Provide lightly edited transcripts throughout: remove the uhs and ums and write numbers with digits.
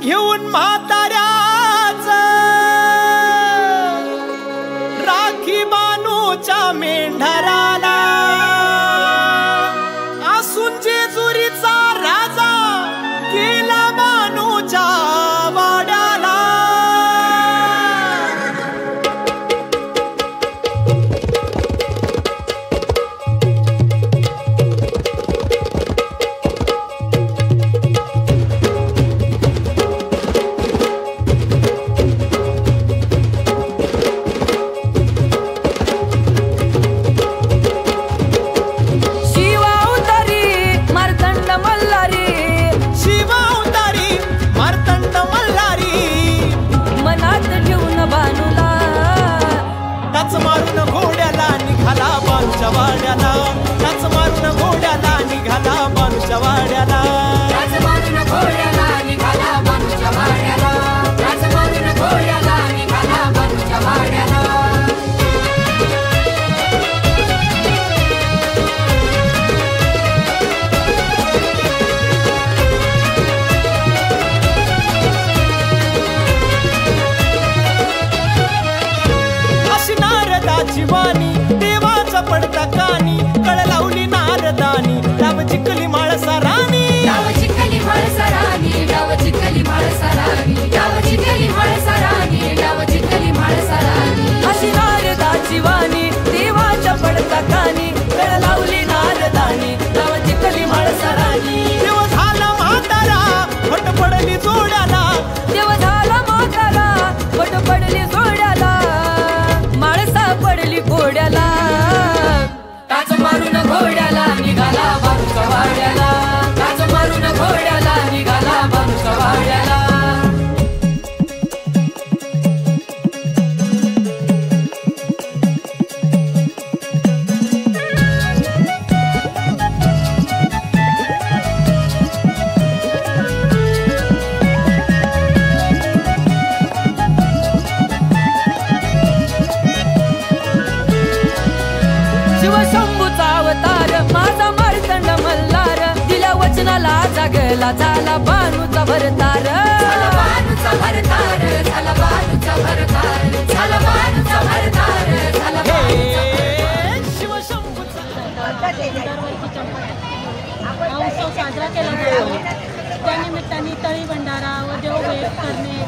घेऊन म्हाताऱ्याच राखी बानूच्या मेंढराला असून जेजुरीचा राजा केला बानूच्या वाड्याला। वाड्याला टाच मारून घोड्याला निघाला बानूच्या वाड्याला। टाच मारून घोड्याला निघाला बानूच्या वाड्याला। टाच मारून घोड्याला निघाला बानूच्या वाड्याला। अशी नारदाची वाणी पडता कानी कळ लावली नारदानी डाव चिखली माळसा राणी। डाव चिखली माळसा राणी। डाव चिखली माळसा राणी। डाव चिखली माळसा राणी। डाव चिखली माळसा राणी। अशी नारदाची वाणी देवाच्या पडता कानी कळ लावली नारदानी डाव चिखली माळसा राणी। देव झाला म्हातारा फट पडली जोड्याला। देव झाला म्हातारा फट पडली जोड्याला। माळसा पडली घोड्याला। टाच मारून घोड्याला निघाला बानूच्या वाड्याला। टाच मारून घोड्याला निघाला बानूच्या वाड्याला। शिवशंभूचा अवतार माझा मार्तंड मल्हार दिल्या वचनाला जागला झाला बानूचा भरतार। झाला बानूचा भरतार। झाला बानूचा भरतार। झाला बानूचा भरतार। झाला शिवशंभूचा उत्सव साजरा केला जातो। त्यानिमित्ताने तळी भंडारा व देवभेट करणे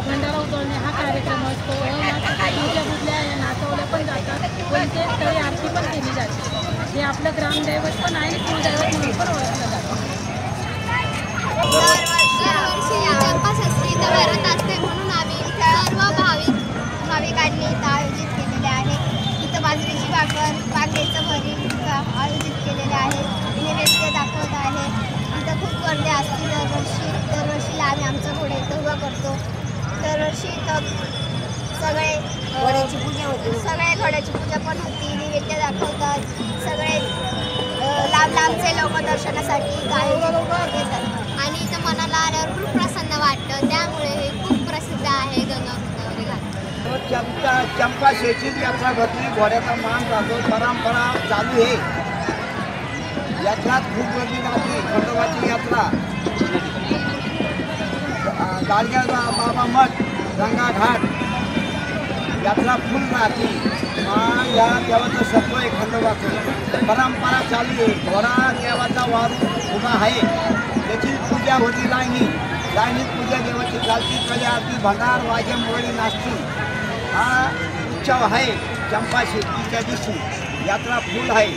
भंडारा उतरवणे हा कार्यक्रम असतो। पूजा बुजल्या या नाचवल्या पण जातात पण ते तळी आरती पण केली जाते। हे आपलं ग्रामदैवत पण आहे कुलदैवत म्हणून पण ओळखलं जातं। दरवर्षी या चंपाषष्ठी इथं भरत असते म्हणून आम्ही सर्व भाविकांनी इथं आयोजित केलेले आहे। इथं बाजरीची भाकर वांग्याचं भरीत आयोजित केलेले आहे। नैवेद्य दाखवत आहे। इथं खूप गर्दी असते दरवर्षीला आम्ही आमचं घोडे इथं उभं करतो। दरवर्षी इथं सगळे घोड्याची पूजा होते। सगळे घोड्याची पूजा पण होती। नैवेद्य दाखवतात। सगळे लांब लांबचे लोक दर्शनासाठी येतात आणि इथं मनाला आल्यावर खूप प्रसन्न वाटतं। त्यामुळे हे खूप प्रसिद्ध आहे गंगागोदावरी घाट। चंपाषष्ठी यात्रा भरली घोड्याचा मान जातो परंपरा चालू आहे। यात्रात खूप गर्दी राहते। खंडोबाची यात्रा गाडग्या बाबा मठ गंगा घाट यात्रा फुल राहते। या देवाचं सत्व आहे खंडोबाचं परंपरा चालू आहे। घोडा देवाचा वारू उभा आहे त्याची पूजा होती। लाईनीत पूजा देवाची चालती। कले आरती भंडार वाजे मुरळी नाचती हा उत्सव आहे। चंपाषष्ठीच्या दिवशी यात्रा फुल आहे।